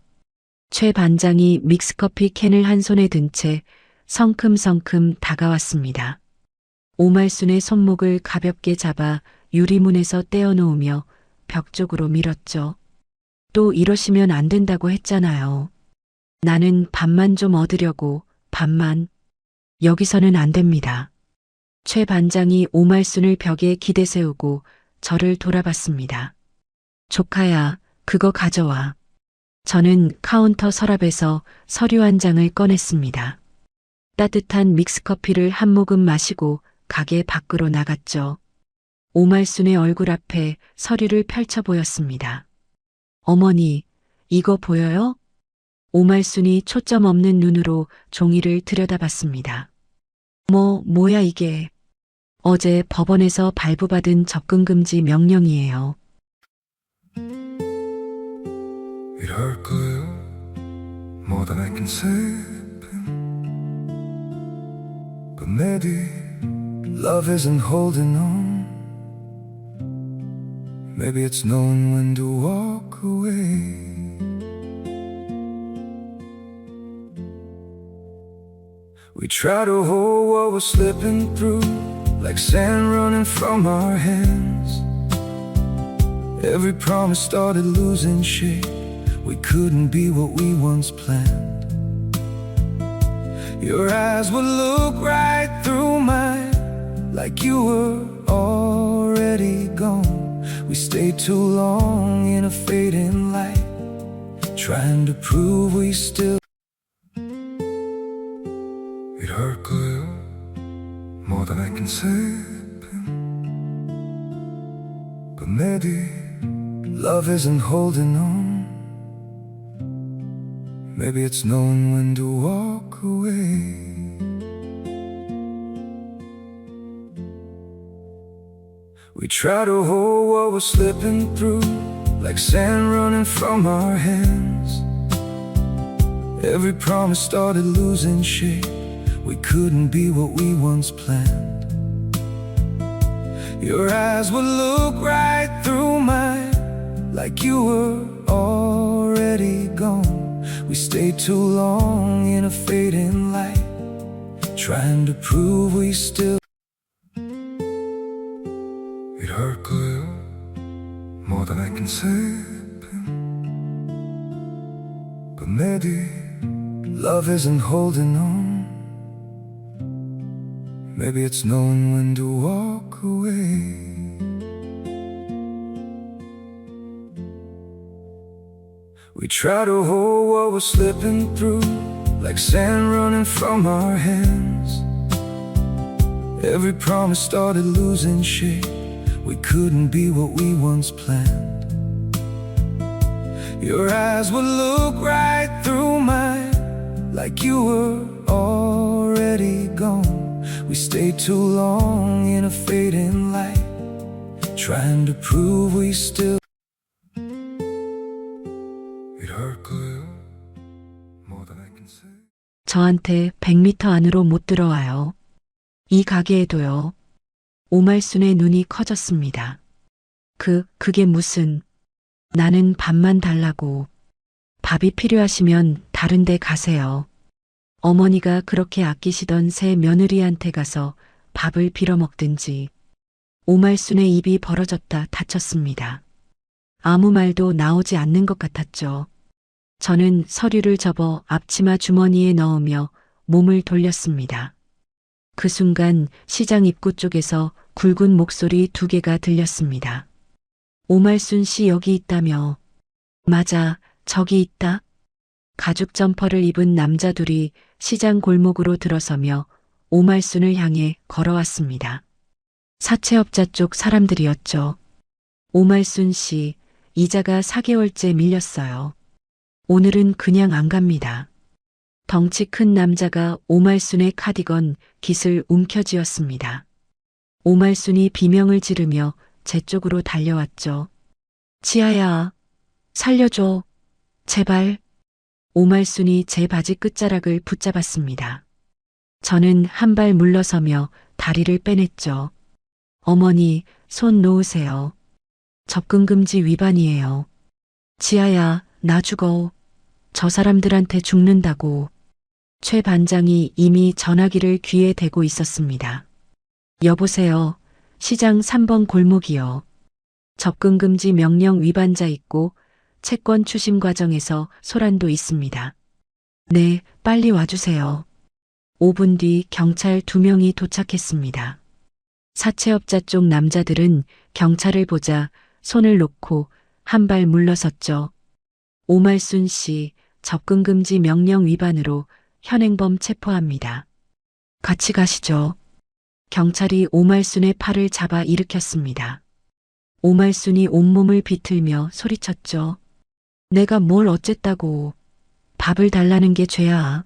최 반장이 믹스커피 캔을 한 손에 든 채 성큼성큼 다가왔습니다. 오말순의 손목을 가볍게 잡아 유리문에서 떼어놓으며 벽 쪽으로 밀었죠. 또 이러시면 안 된다고 했잖아요. 나는 밥만 좀 얻으려고 밥만. 여기서는 안 됩니다. 최 반장이 오말순을 벽에 기대 세우고 저를 돌아봤습니다. 조카야, 그거 가져와. 저는 카운터 서랍에서 서류 한 장을 꺼냈습니다. 따뜻한 믹스커피를 한 모금 마시고 가게 밖으로 나갔죠. 오말순의 얼굴 앞에 서류를 펼쳐 보였습니다. 어머니, 이거 보여요? 오말순이 초점 없는 눈으로 종이를 들여다봤습니다. 뭐야 이게. 어제 법원에서 발부받은 접근금지 명령이에요. 이럴 거야 more than I can say but maybe love isn't holding on maybe it's knowing when to walk away we try to hold what we're slipping through like sand running from our hands every promise started losing shape we couldn't be what we once planned. Your eyes would look right through mine, like you were already gone. We stayed too long in a fading light, trying to prove we still. It hurt good, more than I can say. But maybe love isn't holding on. Maybe it's knowing when to walk away. We try to hold what we're slipping through like sand running from our hands. Every promise started losing shape. We couldn't be what we once planned. Your eyes would look right through mine, like you were already gone. We stayed too long in a fading light, trying to prove we still. It hurt good, more than I can say. But maybe love isn't holding on. Maybe it's knowing when to walk away. We try to hold what we're slipping through like sand running from our hands. Every promise started losing shape. We couldn't be what we once planned. Your eyes would look right through mine, like you were already gone. We stayed too long in a fading light, trying to prove we still. It hurt good, more than I can say. 저한테 100m 안으로 못 들어와요. 이 가게에도요. 오말순의 눈이 커졌습니다. 그게 무슨. 나는 밥만 달라고. 밥이 필요하시면 다른 데 가세요. 어머니가 그렇게 아끼시던 새 며느리한테 가서 밥을 빌어먹든지. 오말순의 입이 벌어졌다 닫혔습니다. 아무 말도 나오지 않는 것 같았죠. 저는 서류를 접어 앞치마 주머니에 넣으며 몸을 돌렸습니다. 그 순간 시장 입구 쪽에서 굵은 목소리 2개가 들렸습니다. 오말순 씨 여기 있다며. 맞아, 저기 있다. 가죽 점퍼를 입은 남자 둘이 시장 골목으로 들어서며 오말순을 향해 걸어왔습니다. 사채업자 쪽 사람들이었죠. 오말순 씨, 이자가 4개월째 밀렸어요. 오늘은 그냥 안 갑니다. 덩치 큰 남자가 오말순의 카디건 깃을 움켜쥐었습니다. 오말순이 비명을 지르며 제 쪽으로 달려왔죠. 지아야, 살려줘. 제발. 오말순이 제 바지 끝자락을 붙잡았습니다. 저는 한 발 물러서며 다리를 빼냈죠. 어머니, 손 놓으세요. 접근금지 위반이에요. 지아야, 나 죽어. 저 사람들한테 죽는다고. 최 반장이 이미 전화기를 귀에 대고 있었습니다. 여보세요. 시장 3번 골목이요. 접근금지 명령 위반자 있고 채권 추심 과정에서 소란도 있습니다. 네, 빨리 와주세요. 5분 뒤 경찰 2명이 도착했습니다. 사채업자 쪽 남자들은 경찰을 보자 손을 놓고 한 발 물러섰죠. 오말순 씨, 접근금지 명령 위반으로 현행범 체포합니다. 같이 가시죠. 경찰이 오말순의 팔을 잡아 일으켰습니다. 오말순이 온몸을 비틀며 소리쳤죠. 내가 뭘 어쨌다고. 밥을 달라는 게 죄야.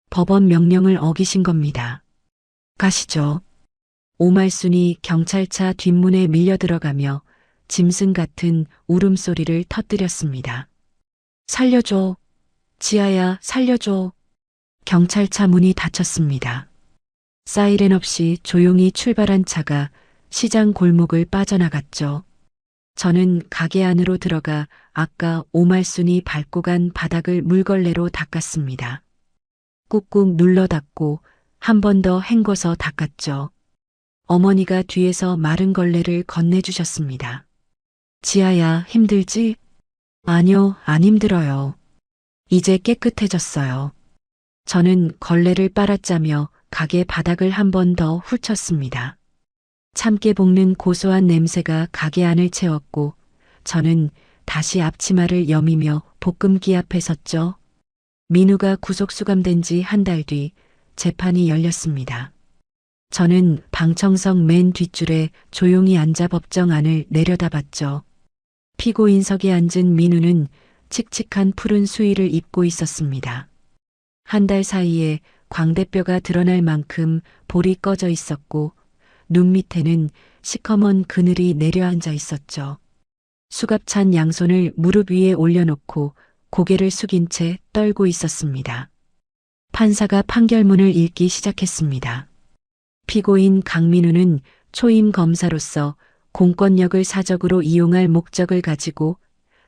법원 명령을 어기신 겁니다. 가시죠. 오말순이 경찰차 뒷문에 밀려 들어가며 짐승 같은 울음소리를 터뜨렸습니다. 살려줘. 지아야, 살려줘. 경찰차 문이 닫혔습니다. 사이렌 없이 조용히 출발한 차가 시장 골목을 빠져나갔죠. 저는 가게 안으로 들어가 아까 오말순이 밟고 간 바닥을 물걸레로 닦았습니다. 꾹꾹 눌러 닦고 한 번 더 헹궈서 닦았죠. 어머니가 뒤에서 마른 걸레를 건네주셨습니다. 지아야, 힘들지? 아니요, 안 힘들어요. 이제 깨끗해졌어요. 저는 걸레를 빨아짜며 가게 바닥을 한 번 더 훑쳤습니다. 참깨 볶는 고소한 냄새가 가게 안을 채웠고 저는 다시 앞치마를 여미며 볶음기 앞에 섰죠. 민우가 구속 수감된 지 한 달 뒤 재판이 열렸습니다. 저는 방청석 맨 뒷줄에 조용히 앉아 법정 안을 내려다봤죠. 피고인석에 앉은 민우는 칙칙한 푸른 수의를 입고 있었습니다. 한 달 사이에 광대뼈가 드러날 만큼 볼이 꺼져 있었고 눈 밑에는 시커먼 그늘이 내려앉아 있었죠. 수갑찬 양손을 무릎 위에 올려놓고 고개를 숙인 채 떨고 있었습니다. 판사가 판결문을 읽기 시작했습니다. 피고인 강민우는 초임 검사로서 공권력을 사적으로 이용할 목적을 가지고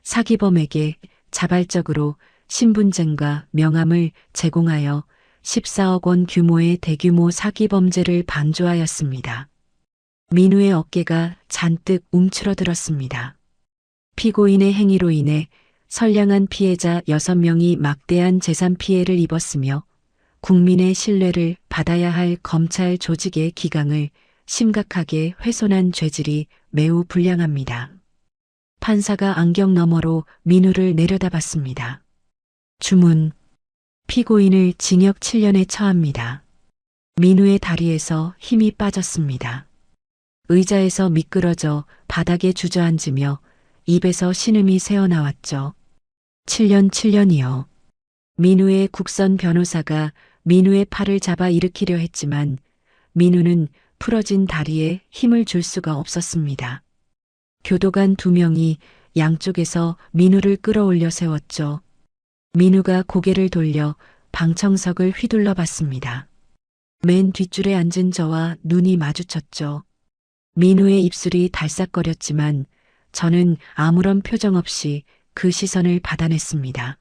사기범에게 자발적으로 신분증과 명함을 제공하여 14억 원 규모의 대규모 사기범죄를 방조하였습니다. 민우의 어깨가 잔뜩 움츠러들었습니다. 피고인의 행위로 인해 선량한 피해자 6명이 막대한 재산 피해를 입었으며 국민의 신뢰를 받아야 할 검찰 조직의 기강을 심각하게 훼손한 죄질이 매우 불량합니다. 판사가 안경 너머로 민우를 내려다봤습니다. 주문. 피고인을 징역 7년에 처합니다. 민우의 다리에서 힘이 빠졌습니다. 의자에서 미끄러져 바닥에 주저앉으며 입에서 신음이 새어나왔죠. 7년이요. 민우의 국선 변호사가 민우의 팔을 잡아 일으키려 했지만 민우는 풀어진 다리에 힘을 줄 수가 없었습니다. 교도관 2명이 양쪽에서 민우를 끌어올려 세웠죠. 민우가 고개를 돌려 방청석을 휘둘러 봤습니다. 맨 뒷줄에 앉은 저와 눈이 마주쳤죠. 민우의 입술이 달싹거렸지만 저는 아무런 표정 없이 그 시선을 받아냈습니다.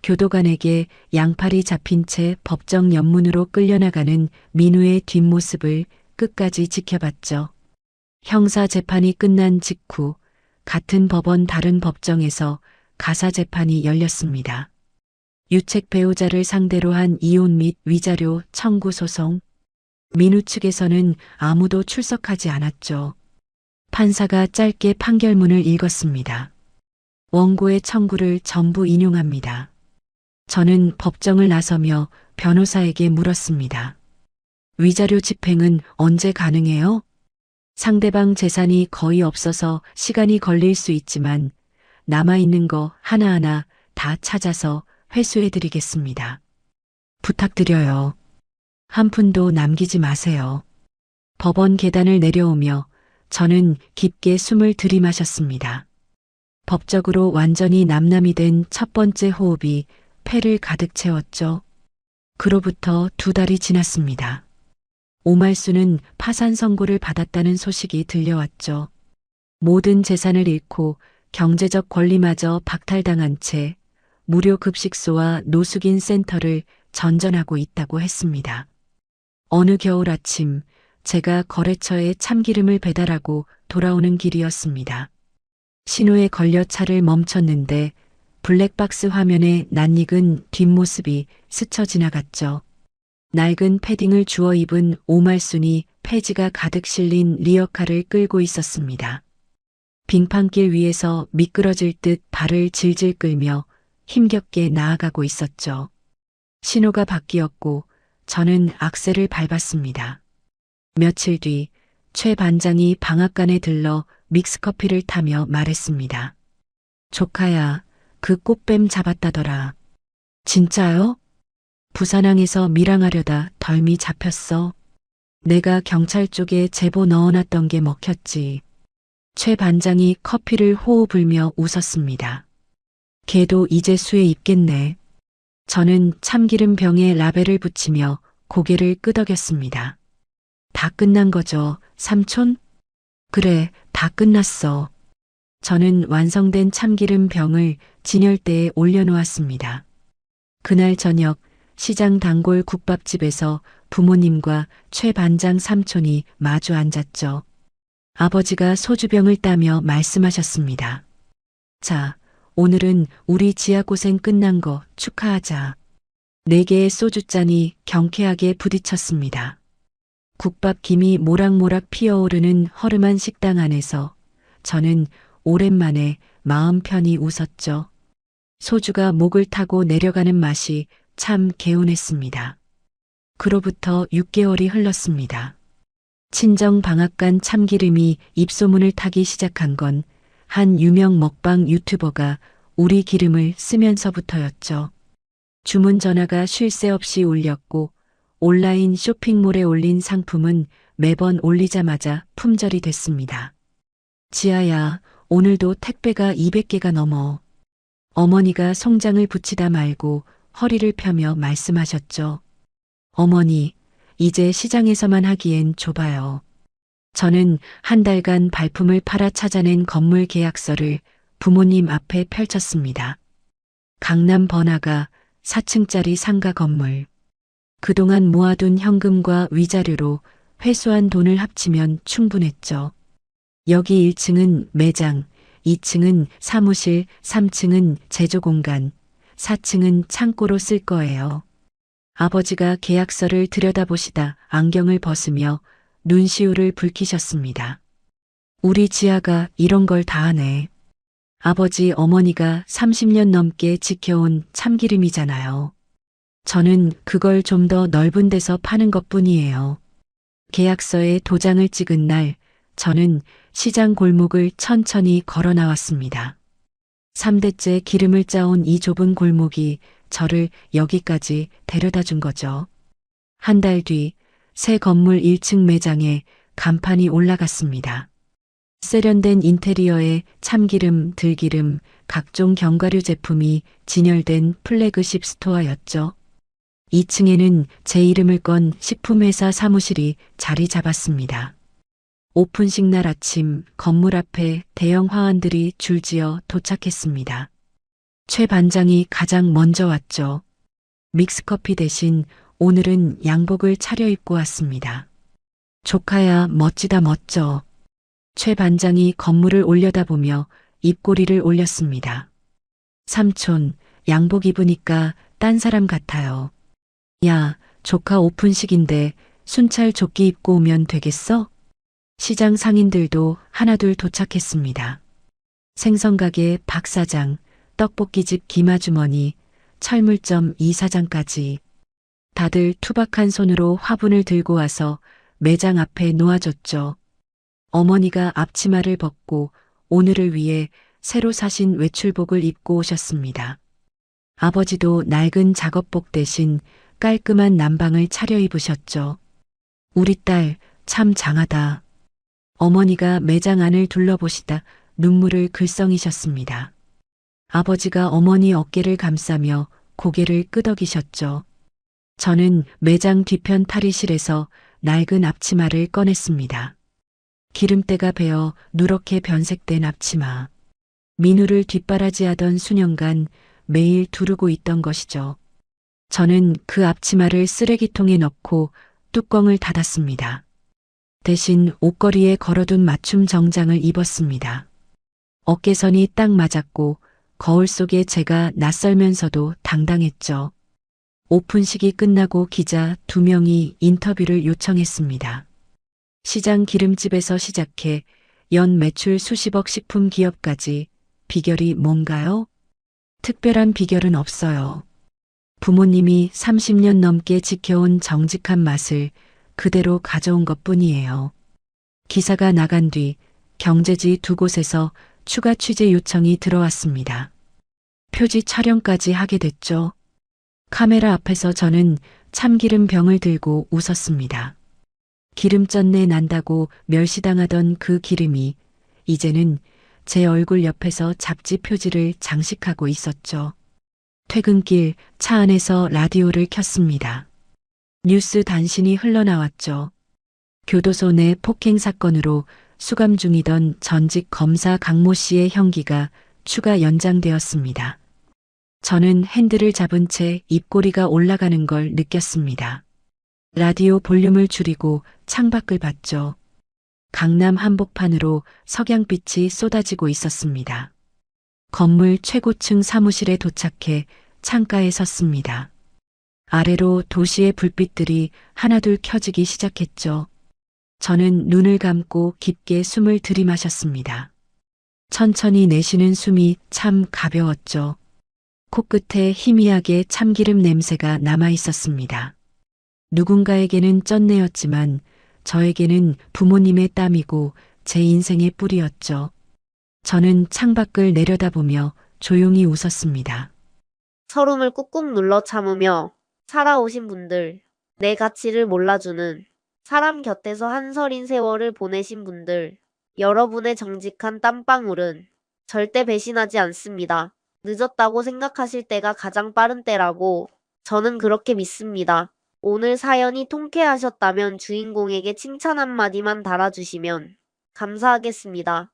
교도관에게 양팔이 잡힌 채 법정 연문으로 끌려나가는 민우의 뒷모습을 끝까지 지켜봤죠. 형사 재판이 끝난 직후 같은 법원 다른 법정에서 가사 재판이 열렸습니다. 유책 배우자를 상대로 한 이혼 및 위자료 청구 소송. 민우 측에서는 아무도 출석하지 않았죠. 판사가 짧게 판결문을 읽었습니다. 원고의 청구를 전부 인용합니다. 저는 법정을 나서며 변호사에게 물었습니다. 위자료 집행은 언제 가능해요? 상대방 재산이 거의 없어서 시간이 걸릴 수 있지만 남아있는 거 하나하나 다 찾아서 회수해드리겠습니다. 부탁드려요. 한 푼도 남기지 마세요. 법원 계단을 내려오며 저는 깊게 숨을 들이마셨습니다. 법적으로 완전히 남남이 된 첫 번째 호흡이 폐를 가득 채웠죠. 그로부터 2달이 지났습니다. 오말수는 파산 선고를 받았다는 소식이 들려왔죠. 모든 재산을 잃고 경제적 권리마저 박탈당한 채 무료 급식소와 노숙인 센터를 전전하고 있다고 했습니다. 어느 겨울 아침 제가 거래처에 참기름을 배달하고 돌아오는 길이었습니다. 신호에 걸려 차를 멈췄는데 블랙박스 화면에 낯익은 뒷모습이 스쳐 지나갔죠. 낡은 패딩을 주워 입은 오말순이 폐지가 가득 실린 리어카를 끌고 있었습니다. 빙판길 위에서 미끄러질 듯 발을 질질 끌며 힘겹게 나아가고 있었죠. 신호가 바뀌었고 저는 악셀을 밟았습니다. 며칠 뒤 최 반장이 방앗간에 들러 믹스커피를 타며 말했습니다. 조카야, 그 꽃뱀 잡았다더라. 진짜요? 부산항에서 밀항하려다 덜미 잡혔어. 내가 경찰 쪽에 제보 넣어놨던 게 먹혔지. 최 반장이 커피를 호호 불며 웃었습니다. 걔도 이제 수에 입겠네. 저는 참기름 병에 라벨을 붙이며 고개를 끄덕였습니다. 다 끝난 거죠, 삼촌? 그래, 다 끝났어. 저는 완성된 참기름 병을 진열대에 올려놓았습니다. 그날 저녁 시장 단골 국밥집에서 부모님과 최 반장 삼촌이 마주 앉았죠. 아버지가 소주병을 따며 말씀하셨습니다. 자, 오늘은 우리 지아 고생 끝난 거 축하하자. 4개의 소주잔이 경쾌하게 부딪혔습니다. 국밥 김이 모락모락 피어오르는 허름한 식당 안에서 저는 오랜만에 마음 편히 웃었죠. 소주가 목을 타고 내려가는 맛이 참 개운했습니다. 그로부터 6개월이 흘렀습니다. 친정 방앗간 참기름이 입소문을 타기 시작한 건 한 유명 먹방 유튜버가 우리 기름을 쓰면서부터였죠. 주문 전화가 쉴 새 없이 울렸고 온라인 쇼핑몰에 올린 상품은 매번 올리자마자 품절이 됐습니다. 지아야, 오늘도 택배가 200개가 넘어. 어머니가 송장을 붙이다 말고 허리를 펴며 말씀하셨죠. 어머니, 이제 시장에서만 하기엔 좁아요. 저는 한 달간 발품을 팔아 찾아낸 건물 계약서를 부모님 앞에 펼쳤습니다. 강남 번화가 4층짜리 상가 건물. 그동안 모아둔 현금과 위자료로 회수한 돈을 합치면 충분했죠. 여기 1층은 매장, 2층은 사무실, 3층은 제조공간, 4층은 창고로 쓸 거예요. 아버지가 계약서를 들여다보시다 안경을 벗으며 눈시울을 붉히셨습니다. 우리 지아가 이런 걸 다 하네. 아버지 어머니가 30년 넘게 지켜온 참기름이잖아요. 저는 그걸 좀 더 넓은 데서 파는 것뿐이에요. 계약서에 도장을 찍은 날 저는 시장 골목을 천천히 걸어 나왔습니다. 3대째 기름을 짜온 이 좁은 골목이 저를 여기까지 데려다 준 거죠. 한 달 뒤 새 건물 1층 매장에 간판이 올라갔습니다. 세련된 인테리어에 참기름, 들기름, 각종 견과류 제품이 진열된 플래그십 스토어였죠. 2층에는 제 이름을 건 식품회사 사무실이 자리 잡았습니다. 오픈식 날 아침 건물 앞에 대형 화환들이 줄지어 도착했습니다. 최 반장이 가장 먼저 왔죠. 믹스커피 대신 오늘은 양복을 차려입고 왔습니다. 조카야, 멋지다 멋져. 최 반장이 건물을 올려다보며 입꼬리를 올렸습니다. 삼촌, 양복 입으니까 딴 사람 같아요. 야, 조카 오픈식인데 순찰 조끼 입고 오면 되겠어? 시장 상인들도 하나둘 도착했습니다. 생선가게 박 사장, 떡볶이집 김아주머니, 철물점 이사장까지 다들 투박한 손으로 화분을 들고 와서 매장 앞에 놓아줬죠. 어머니가 앞치마를 벗고 오늘을 위해 새로 사신 외출복을 입고 오셨습니다. 아버지도 낡은 작업복 대신 깔끔한 남방을 차려입으셨죠. 우리 딸 참 장하다. 어머니가 매장 안을 둘러보시다 눈물을 글썽이셨습니다. 아버지가 어머니 어깨를 감싸며 고개를 끄덕이셨죠. 저는 매장 뒤편 탈의실에서 낡은 앞치마를 꺼냈습니다. 기름때가 배어 누렇게 변색된 앞치마. 민우를 뒷바라지하던 수년간 매일 두르고 있던 것이죠. 저는 그 앞치마를 쓰레기통에 넣고 뚜껑을 닫았습니다. 대신 옷걸이에 걸어둔 맞춤 정장을 입었습니다. 어깨선이 딱 맞았고 거울 속에 제가 낯설면서도 당당했죠. 오픈식이 끝나고 기자 2명이 인터뷰를 요청했습니다. 시장 기름집에서 시작해 연 매출 수십억 식품 기업까지 비결이 뭔가요? 특별한 비결은 없어요. 부모님이 30년 넘게 지켜온 정직한 맛을 그대로 가져온 것뿐이에요. 기사가 나간 뒤 경제지 2곳에서 추가 취재 요청이 들어왔습니다. 표지 촬영까지 하게 됐죠. 카메라 앞에서 저는 참기름 병을 들고 웃었습니다. 기름전내 난다고 멸시당하던 그 기름이 이제는 제 얼굴 옆에서 잡지 표지를 장식하고 있었죠. 퇴근길 차 안에서 라디오를 켰습니다. 뉴스 단신이 흘러나왔죠. 교도소 내 폭행 사건으로 수감 중이던 전직 검사 강모 씨의 형기가 추가 연장되었습니다. 저는 핸들을 잡은 채 입꼬리가 올라가는 걸 느꼈습니다. 라디오 볼륨을 줄이고 창밖을 봤죠. 강남 한복판으로 석양빛이 쏟아지고 있었습니다. 건물 최고층 사무실에 도착해 창가에 섰습니다. 아래로 도시의 불빛들이 하나둘 켜지기 시작했죠. 저는 눈을 감고 깊게 숨을 들이마셨습니다. 천천히 내쉬는 숨이 참 가벼웠죠. 코끝에 희미하게 참기름 냄새가 남아 있었습니다. 누군가에게는 쩐내였지만 저에게는 부모님의 땀이고 제 인생의 뿌리였죠. 저는 창밖을 내려다보며 조용히 웃었습니다. 서름을 꾹꾹 눌러 참으며 살아오신 분들, 내 가치를 몰라주는 사람 곁에서 한설인 세월을 보내신 분들, 여러분의 정직한 땀방울은 절대 배신하지 않습니다. 늦었다고 생각하실 때가 가장 빠른 때라고 저는 그렇게 믿습니다. 오늘 사연이 통쾌하셨다면 주인공에게 칭찬 한마디만 달아주시면 감사하겠습니다.